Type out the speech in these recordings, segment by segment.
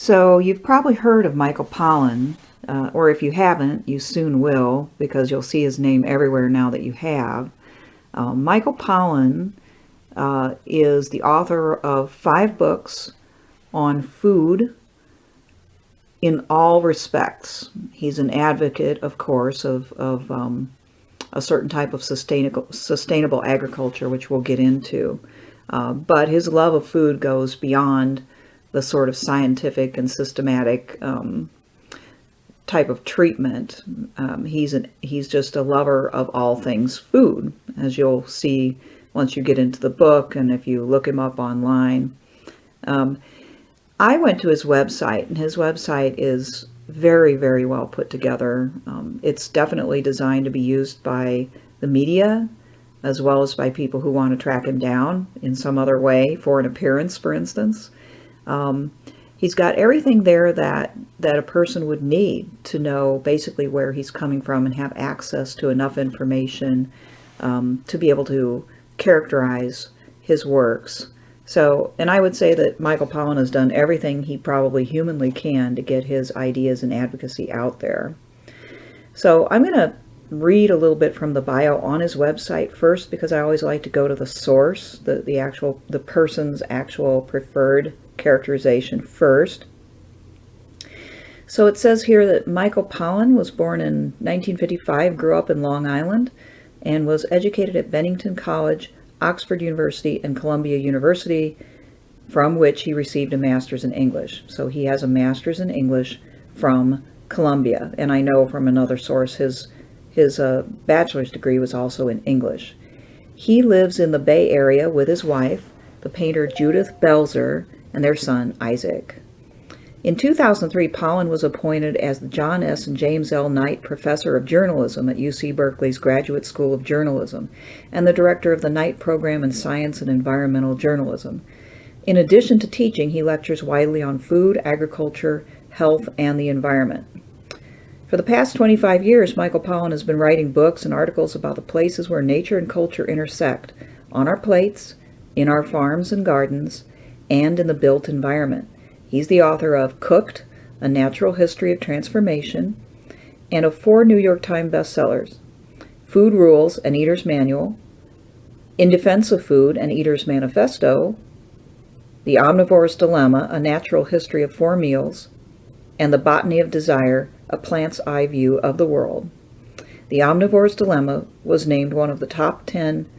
So you've probably heard of Michael Pollan, or if you haven't, you soon will, because you'll see his name everywhere now that you have. Michael Pollan is the author of 5 books on food in all respects. He's an advocate, of course, of a certain type of sustainable agriculture, which we'll get into. But his love of food goes beyond the sort of scientific and systematic type of treatment. He's just a lover of all things food, as you'll see once you get into the book and if you look him up online. I went to his website, and his website is very, very well put together. It's definitely designed to be used by the media as well as by people who want to track him down in some other way for an appearance, for instance. He's got everything there that a person would need to know basically where he's coming from and have access to enough information to be able to characterize his works. So, and I would say that Michael Pollan has done everything he probably humanly can to get his ideas and advocacy out there. So I'm going to read a little bit from the bio on his website first, because I always like to go to the source, the person's actual preferred characterization first. So it says here that Michael Pollan was born in 1955, grew up in Long Island, and was educated at Bennington College, Oxford University, and Columbia University, from which he received a master's in English. So he has a master's in English from Columbia, and I know from another source his bachelor's degree was also in English. He lives in the Bay Area with his wife, the painter Judith Belzer, and their son Isaac. In 2003, Pollan was appointed as the John S. and James L. Knight Professor of Journalism at UC Berkeley's Graduate School of Journalism and the Director of the Knight Program in Science and Environmental Journalism. In addition to teaching, he lectures widely on food, agriculture, health, and the environment. For the past 25 years, Michael Pollan has been writing books and articles about the places where nature and culture intersect, on our plates, in our farms and gardens, and in the built environment. He's the author of Cooked, A Natural History of Transformation, and of 4 New York Times bestsellers, Food Rules, An Eater's Manual, In Defense of Food, An Eater's Manifesto, The Omnivore's Dilemma, A Natural History of 4 Meals, and The Botany of Desire, A Plant's Eye View of the World. The Omnivore's Dilemma was named one of the top 10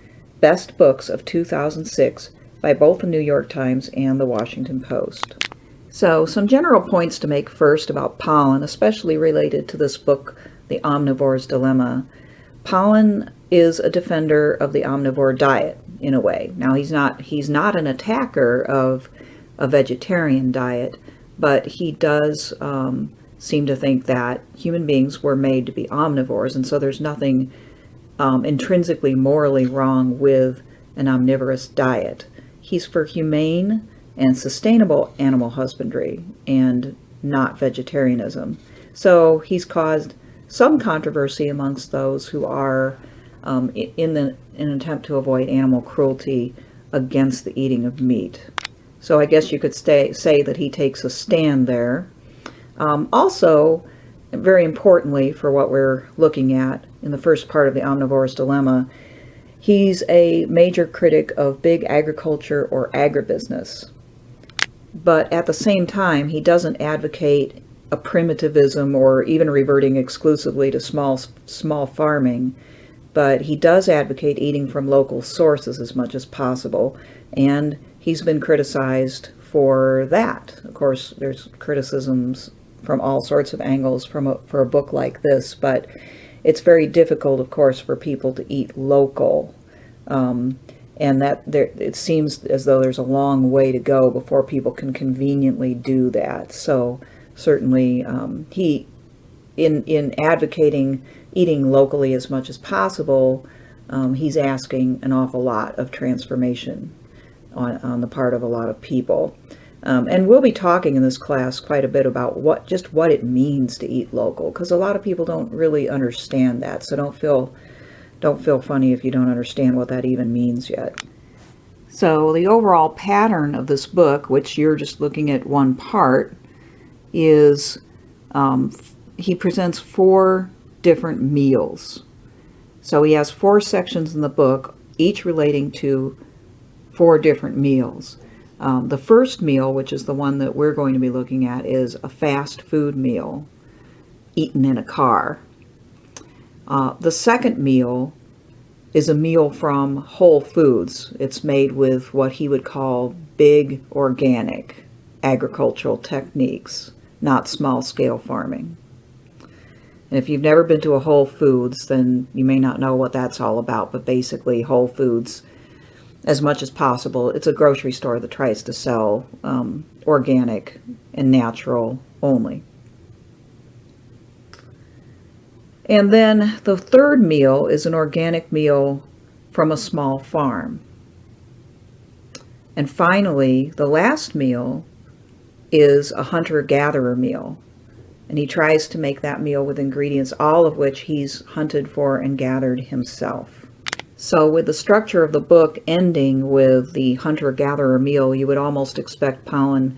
best books of 2006 by both the New York Times and the Washington Post. So, some general points to make first about Pollan, especially related to this book, The Omnivore's Dilemma. Pollan is a defender of the omnivore diet, in a way. Now, he's not an attacker of a vegetarian diet, but he does seem to think that human beings were made to be omnivores, and so there's nothing intrinsically morally wrong with an omnivorous diet. He's for humane and sustainable animal husbandry and not vegetarianism. So he's caused some controversy amongst those who are in an attempt to avoid animal cruelty against the eating of meat. So I guess you could say that he takes a stand there. Also, very importantly for what we're looking at in the first part of the Omnivore's Dilemma, he's a major critic of big agriculture or agribusiness. But at the same time, he doesn't advocate a primitivism or even reverting exclusively to small farming, but he does advocate eating from local sources as much as possible, and he's been criticized for that. Of course, there's criticisms from all sorts of angles for a book like this, but it's very difficult, of course, for people to eat local. And that it seems as though there's a long way to go before people can conveniently do that. So certainly he, in advocating eating locally as much as possible, he's asking an awful lot of transformation on the part of a lot of people. And we'll be talking in this class quite a bit about what it means to eat local, because a lot of people don't really understand that. So don't feel funny if you don't understand what that even means yet. So the overall pattern of this book, which you're just looking at one part, is he presents 4 different meals. So he has 4 sections in the book, each relating to 4 different meals. The first meal, which is the one that we're going to be looking at, is a fast food meal eaten in a car. The second meal is a meal from Whole Foods. It's made with what he would call big organic agricultural techniques, not small-scale farming. And if you've never been to a Whole Foods, then you may not know what that's all about, but basically Whole Foods, as much as possible, it's a grocery store that tries to sell organic and natural only. And then the third meal is an organic meal from a small farm. And finally, the last meal is a hunter-gatherer meal. And he tries to make that meal with ingredients, all of which he's hunted for and gathered himself. So with the structure of the book ending with the hunter-gatherer meal, you would almost expect Pollan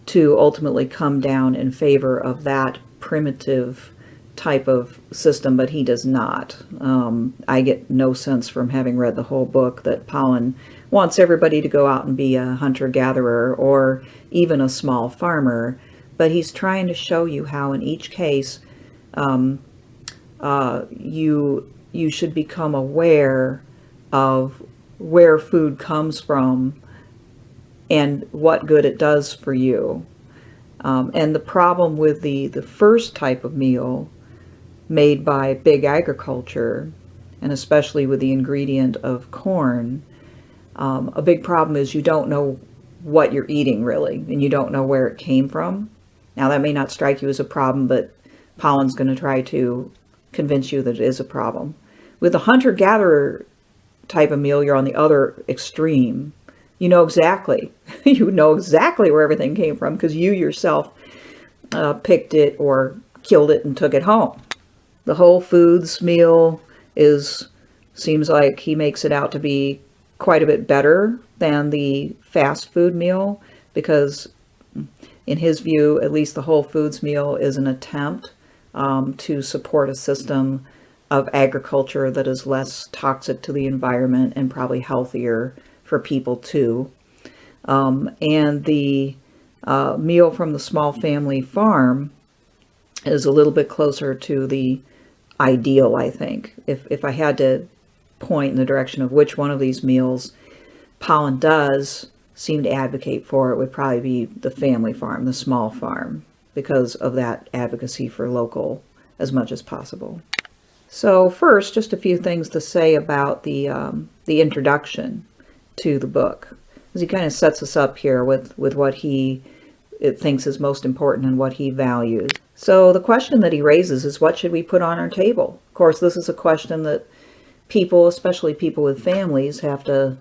to ultimately come down in favor of that primitive type of system, but he does not. I get no sense from having read the whole book that Pollan wants everybody to go out and be a hunter-gatherer or even a small farmer, but he's trying to show you how in each case you should become aware of where food comes from and what good it does for you. And the problem with the first type of meal made by big agriculture, and especially with the ingredient of corn, a big problem is you don't know what you're eating really, and you don't know where it came from. Now that may not strike you as a problem, but Pollan's going to try to convince you that it is a problem. With the hunter-gatherer type of meal, you're on the other extreme. You know exactly where everything came from because you yourself picked it or killed it and took it home. The Whole Foods meal seems like he makes it out to be quite a bit better than the fast food meal because in his view, at least the Whole Foods meal is an attempt to support a system of agriculture that is less toxic to the environment and probably healthier for people too. And the meal from the small family farm is a little bit closer to the ideal, I think. If I had to point in the direction of which one of these meals Pollan does seem to advocate for, it would probably be the family farm, the small farm, because of that advocacy for local as much as possible. So first, just a few things to say about the introduction to the book, because he kind of sets us up here with what he thinks is most important and what he values. So the question that he raises is, what should we put on our table? Of course, this is a question that people, especially people with families, have to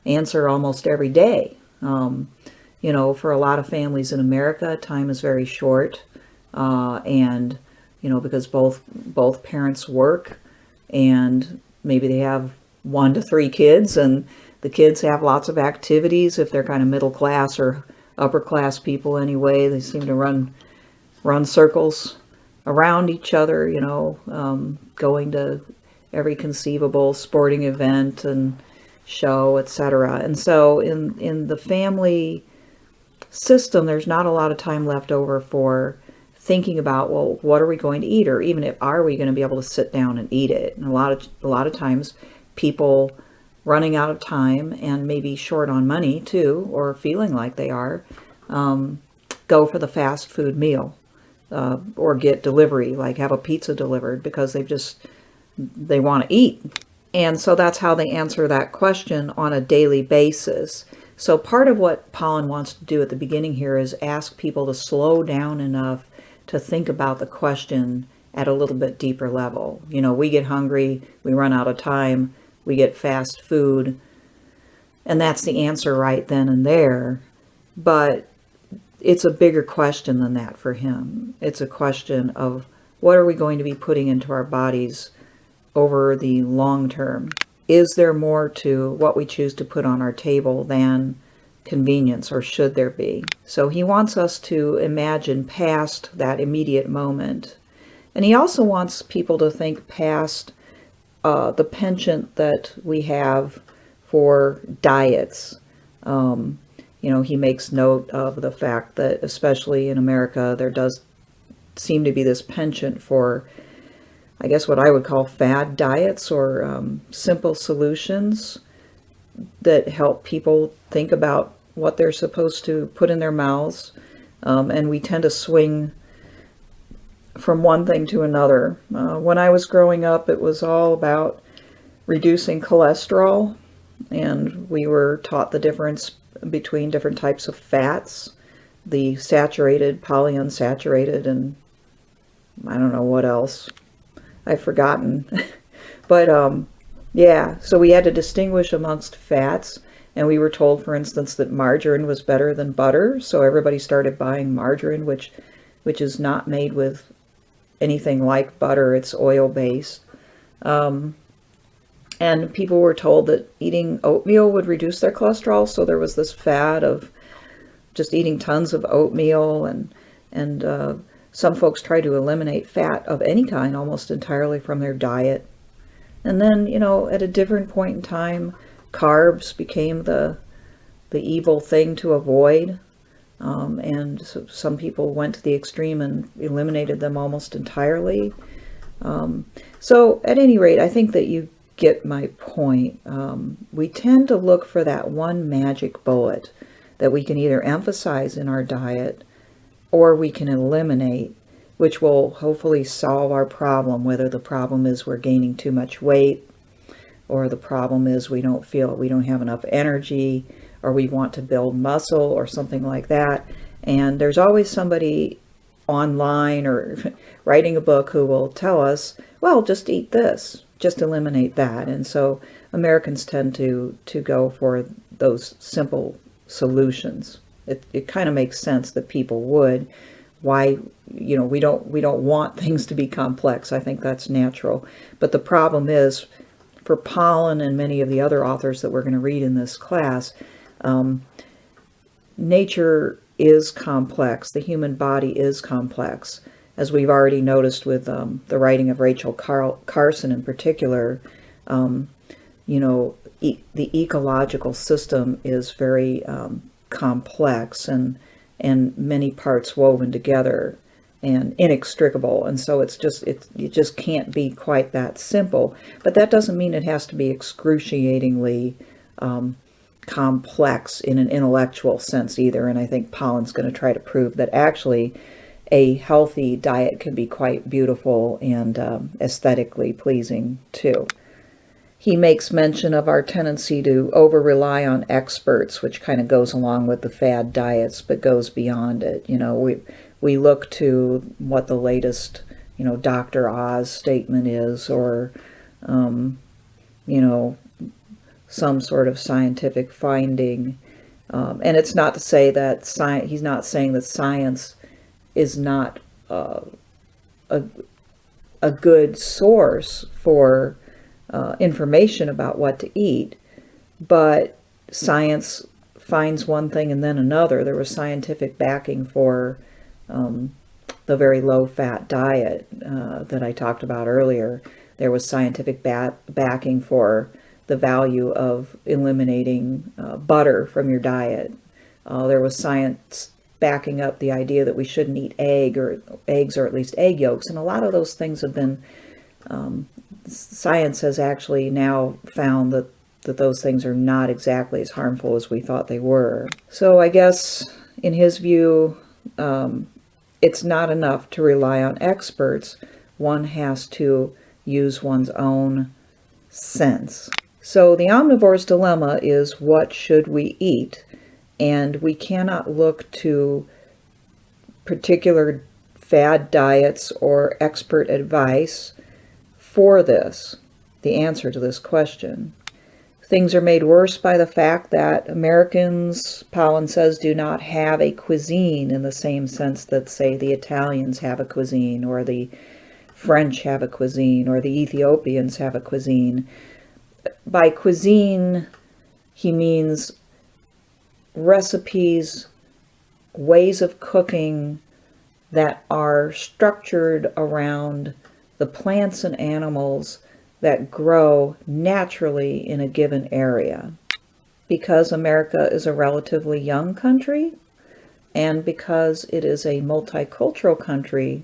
answer almost every day. You know, for a lot of families in America, time is very short, and you know, because both parents work, and maybe they have 1 to 3 kids, and the kids have lots of activities. If they're kind of middle class or upper class people anyway, they seem to run circles around each other, you know, going to every conceivable sporting event and show, etc. And so in the family system, there's not a lot of time left over for thinking about, well, what are we going to eat, or even if are we going to be able to sit down and eat it? And a lot of times people running out of time and maybe short on money too, or feeling like they are, go for the fast food meal, or get delivery, like have a pizza delivered because they want to eat. And so that's how they answer that question on a daily basis. So part of what Pollan wants to do at the beginning here is ask people to slow down enough to think about the question at a little bit deeper level. You know, we get hungry, we run out of time, we get fast food, and that's the answer right then and there. But it's a bigger question than that for him. It's a question of what are we going to be putting into our bodies over the long term? Is there more to what we choose to put on our table than convenience, or should there be? So he wants us to imagine past that immediate moment. And he also wants people to think past the penchant that we have for diets. He makes note of the fact that, especially in America, there does seem to be this penchant for, I guess, what I would call fad diets, or simple solutions that help people think about what they're supposed to put in their mouths. And we tend to swing from one thing to another. When I was growing up, it was all about reducing cholesterol, and we were taught the difference between different types of fats, the saturated, polyunsaturated, and I don't know what else. I've forgotten. But yeah, so we had to distinguish amongst fats, and we were told, for instance, that margarine was better than butter, so everybody started buying margarine, which is not made with anything like butter. It's oil-based. And people were told that eating oatmeal would reduce their cholesterol, so there was this fad of just eating tons of oatmeal, and some folks try to eliminate fat of any kind almost entirely from their diet. And then, at a different point in time, carbs became the evil thing to avoid. And so some people went to the extreme and eliminated them almost entirely. So at any rate, I think that you get my point. We tend to look for that one magic bullet that we can either emphasize in our diet or we can eliminate, which will hopefully solve our problem, whether the problem is we're gaining too much weight, or the problem is we don't have enough energy, or we want to build muscle, or something like that. And there's always somebody online or writing a book who will tell us, well, just eat this, just eliminate that. And so Americans tend to go for those simple solutions. It kind of makes sense that people would. Why, we don't want things to be complex. I think that's natural. But the problem is, for Pollan and many of the other authors that we're going to read in this class, nature is complex. The human body is complex. As we've already noticed with the writing of Rachel Carson in particular, the ecological system is very complex and many parts woven together and inextricable. And so it just can't be quite that simple. But that doesn't mean it has to be excruciatingly complex in an intellectual sense either. And I think Pollan's going to try to prove that actually a healthy diet can be quite beautiful and aesthetically pleasing too. He makes mention of our tendency to over-rely on experts, which kind of goes along with the fad diets, but goes beyond it. We look to what the latest, Dr. Oz statement is, or, some sort of scientific finding. And it's not to say that he's not saying that science is not a good source for information about what to eat, but science finds one thing and then another. There was scientific backing for the very low-fat diet that I talked about earlier. There was scientific backing for the value of eliminating butter from your diet. There was science backing up the idea that we shouldn't eat eggs, or at least egg yolks, and a lot of those things have been science has actually now found that those things are not exactly as harmful as we thought they were. So I guess in his view, it's not enough to rely on experts. One has to use one's own sense. So the omnivore's dilemma is, what should we eat? And we cannot look to particular fad diets or expert advice for the answer to this question. Things are made worse by the fact that Americans, Pollan says, do not have a cuisine in the same sense that, say, the Italians have a cuisine, or the French have a cuisine, or the Ethiopians have a cuisine. By cuisine, he means recipes, ways of cooking that are structured around the plants and animals that grow naturally in a given area. Because America is a relatively young country, and because it is a multicultural country,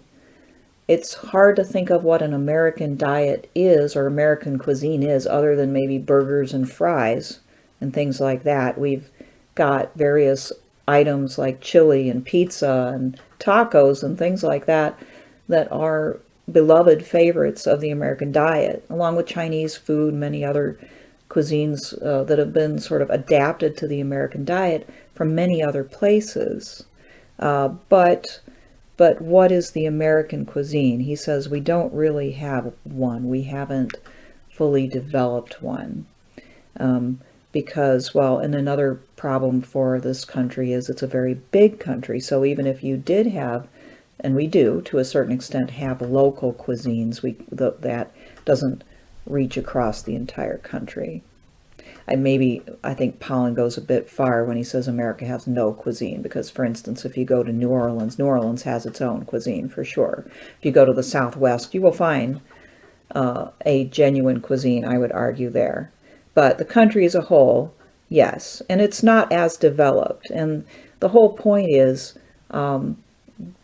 it's hard to think of what an American diet is or American cuisine is other than maybe burgers and fries and things like that. We've got various items like chili and pizza and tacos and things like that that are beloved favorites of the American diet, along with Chinese food, many other cuisines that have been sort of adapted to the American diet from many other places. But what is the American cuisine? He says we don't really have one. We haven't fully developed one. Because, well, and another problem for this country is it's a very big country. So even if you did have, and we do to a certain extent, have local cuisines, that doesn't reach across the entire country. I think Pollan goes a bit far when he says America has no cuisine, because, for instance, if you go to New Orleans has its own cuisine for sure. If you go to the Southwest, you will find a genuine cuisine, I would argue, there. But the country as a whole, yes, and it's not as developed. And the whole point is,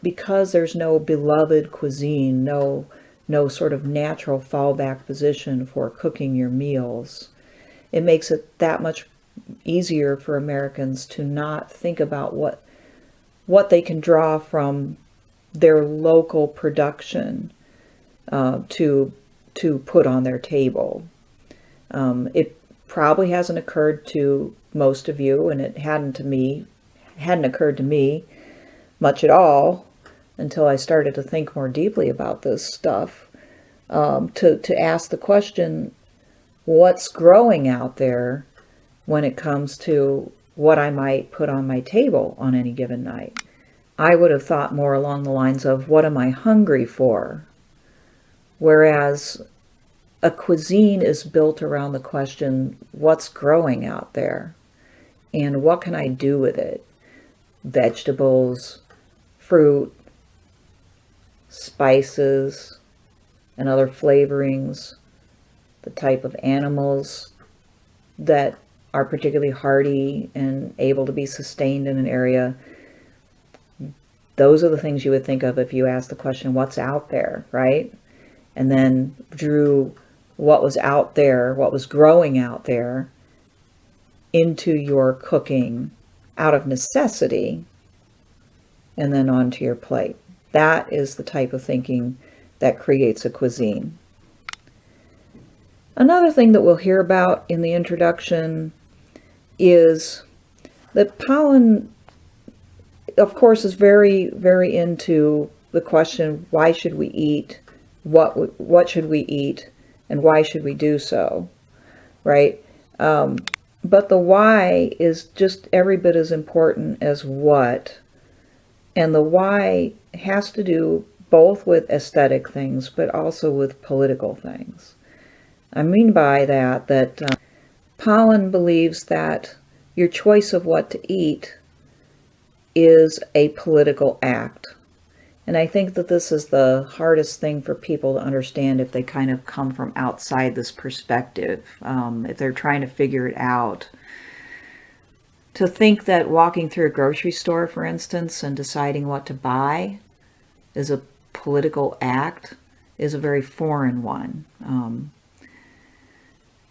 because there's no beloved cuisine, no sort of natural fallback position for cooking your meals, it makes it that much easier for Americans to not think about what they can draw from their local production to put on their table. It probably hasn't occurred to most of you, and it hadn't occurred to me much at all until I started to think more deeply about this stuff, to ask the question, what's growing out there when it comes to what I might put on my table on any given night? I would have thought more along the lines of, what am I hungry for? Whereas a cuisine is built around the question, what's growing out there? And what can I do with it? Vegetables, fruit, spices, and other flavorings, the type of animals that are particularly hardy and able to be sustained in an area. Those are the things you would think of if you asked the question, what's out there, right? And then drew what was out there, what was growing out there, into your cooking out of necessity, and then onto your plate. That is the type of thinking that creates a cuisine. Another thing that we'll hear about in the introduction is that Pollan, of course, is very, very into the question, why should we eat? What should we eat? And why should we do so? Right? But the why is just every bit as important as what. And the why has to do both with aesthetic things, but also with political things. I mean by that Pollan believes that your choice of what to eat is a political act. And I think that this is the hardest thing for people to understand if they kind of come from outside this perspective, if they're trying to figure it out. To think that walking through a grocery store, for instance, and deciding what to buy is a political act is a very foreign one.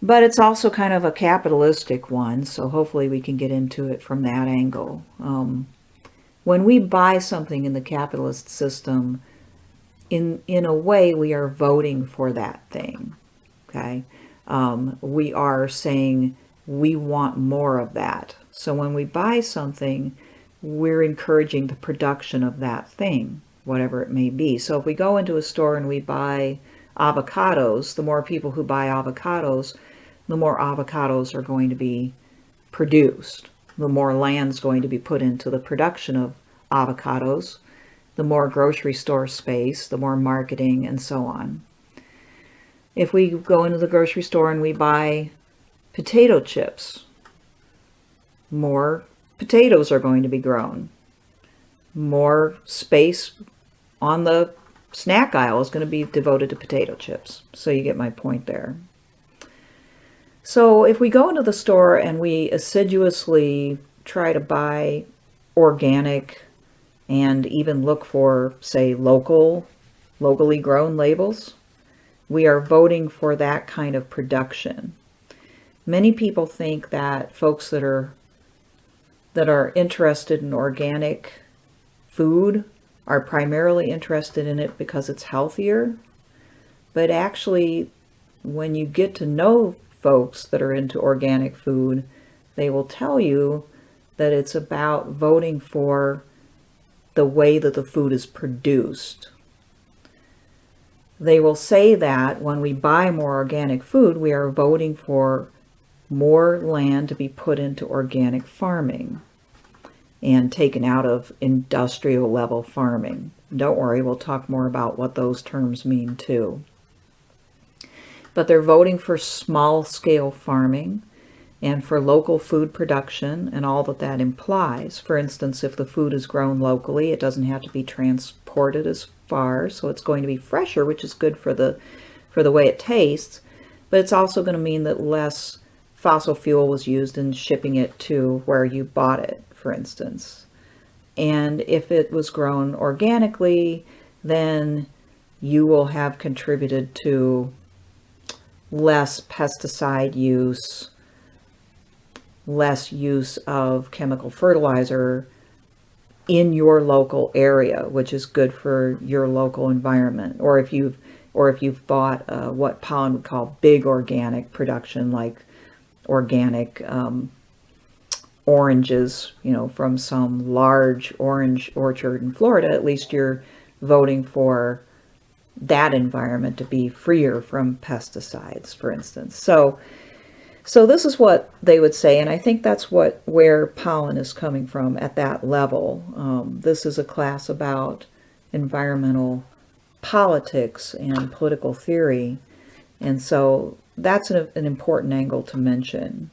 But it's also kind of a capitalistic one, so hopefully we can get into it from that angle. When we buy something in the capitalist system, in a way we are voting for that thing, okay? We are saying we want more of that. So when we buy something, we're encouraging the production of that thing, whatever it may be. So if we go into a store and we buy avocados, the more people who buy avocados, the more avocados are going to be produced. The more land's going to be put into the production of avocados, the more grocery store space, the more marketing, and so on. If we go into the grocery store and we buy potato chips, more potatoes are going to be grown. More space on the snack aisle is going to be devoted to potato chips. So you get my point there. So if we go into the store and we assiduously try to buy organic and even look for, say, locally grown labels, we are voting for that kind of production. Many people think that folks that are interested in organic food are primarily interested in it because it's healthier. But actually, when you get to know folks that are into organic food, they will tell you that it's about voting for the way that the food is produced. They will say that when we buy more organic food, we are voting for more land to be put into organic farming and taken out of industrial level farming. Don't worry, we'll talk more about what those terms mean too. But they're voting for small scale farming and for local food production and all that that implies. For instance, if the food is grown locally, it doesn't have to be transported as far, so it's going to be fresher, which is good for the way it tastes, but it's also going to mean that less fossil fuel was used in shipping it to where you bought it, for instance. And if it was grown organically, then you will have contributed to less pesticide use, less use of chemical fertilizer in your local area, which is good for your local environment. Or if you've bought what Pollan would call big organic production, like organic oranges, from some large orange orchard in Florida, at least you're voting for that environment to be freer from pesticides, for instance. So this is what they would say, and I think that's where Pollan is coming from at that level. This is a class about environmental politics and political theory, and so that's an important angle to mention.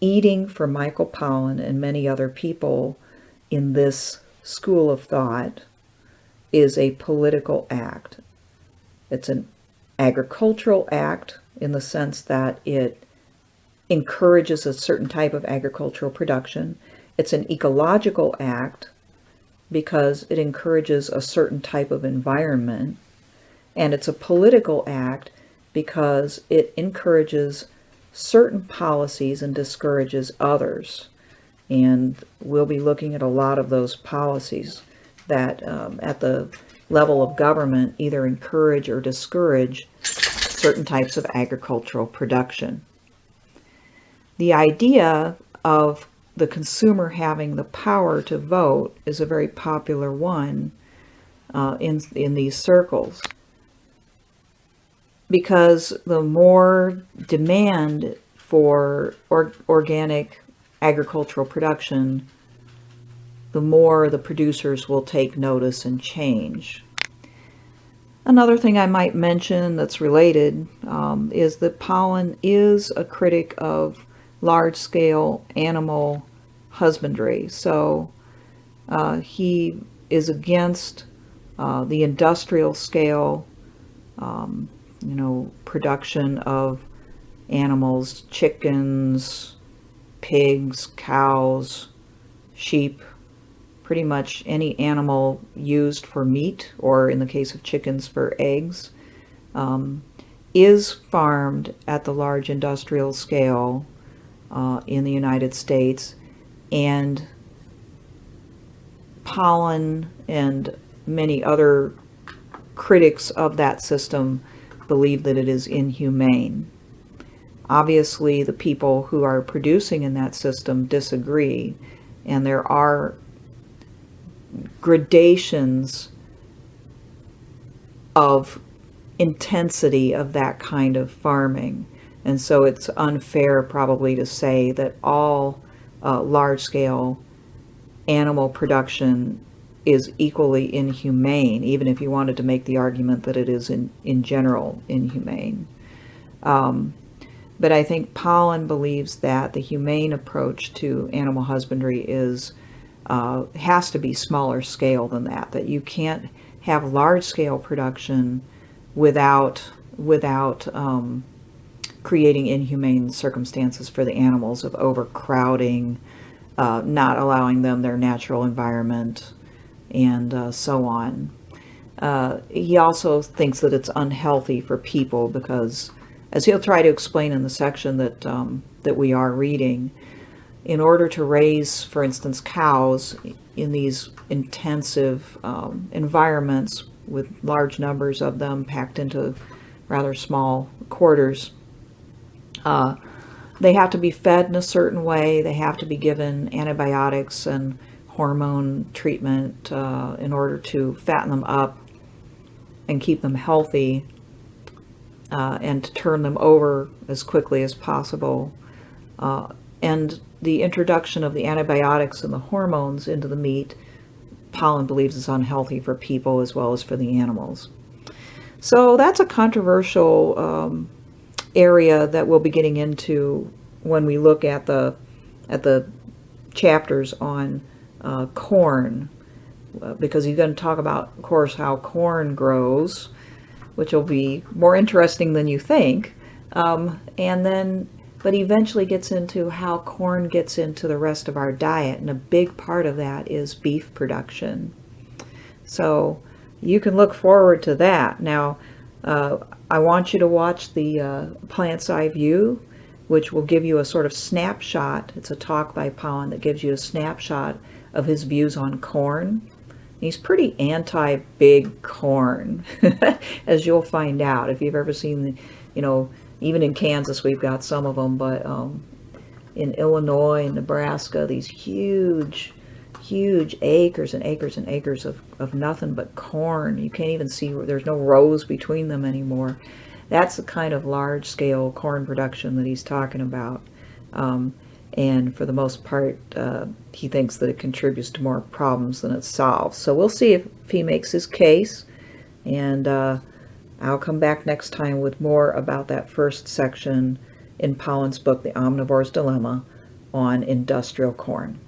Eating for Michael Pollan and many other people in this school of thought is a political act. It's an agricultural act in the sense that it encourages a certain type of agricultural production. It's an ecological act because it encourages a certain type of environment. And it's a political act because it encourages certain policies and discourages others. And we'll be looking at a lot of those policies that at the level of government either encourage or discourage certain types of agricultural production. The idea of the consumer having the power to vote is a very popular one in these circles, because the more demand for organic agricultural production, the more the producers will take notice and change. Another thing I might mention that's related is that Pollan is a critic of large-scale animal husbandry. So he is against the industrial scale, production of animals, chickens, pigs, cows, sheep, pretty much any animal used for meat, or in the case of chickens for eggs, is farmed at the large industrial scale in the United States. And Pollan and many other critics of that system believe that it is inhumane. Obviously, the people who are producing in that system disagree, and there are gradations of intensity of that kind of farming. And so it's unfair probably to say that all large-scale animal production is equally inhumane, even if you wanted to make the argument that it is in general inhumane. But I think Pollan believes that the humane approach to animal husbandry is has to be smaller scale than that. That you can't have large scale production without creating inhumane circumstances for the animals of overcrowding, not allowing them their natural environment, and so on. He also thinks that it's unhealthy for people because, as he'll try to explain in the section that we are reading, in order to raise, for instance, cows in these intensive environments with large numbers of them packed into rather small quarters, they have to be fed in a certain way. They have to be given antibiotics and hormone treatment in order to fatten them up and keep them healthy, and to turn them over as quickly as possible. And the introduction of the antibiotics and the hormones into the meat, Pollan believes is unhealthy for people as well as for the animals. So that's a controversial area that we'll be getting into when we look at the chapters on corn, because he's going to talk about, of course, how corn grows, which will be more interesting than you think, but eventually gets into how corn gets into the rest of our diet, and a big part of that is beef production. So you can look forward to that. Now, I want you to watch the Plant's Eye View, which will give you a sort of snapshot. It's a talk by Pollan that gives you a snapshot of his views on corn. He's pretty anti-big corn, as you'll find out if you've ever seen, even in Kansas we've got some of them, but in Illinois and Nebraska, these huge acres and acres and acres of nothing but corn. You can't even see, there's no rows between them anymore. That's the kind of large-scale corn production that he's talking about. And for the most part, he thinks that it contributes to more problems than it solves. So we'll see if he makes his case, and I'll come back next time with more about that first section in Pollan's book, The Omnivore's Dilemma, on industrial corn.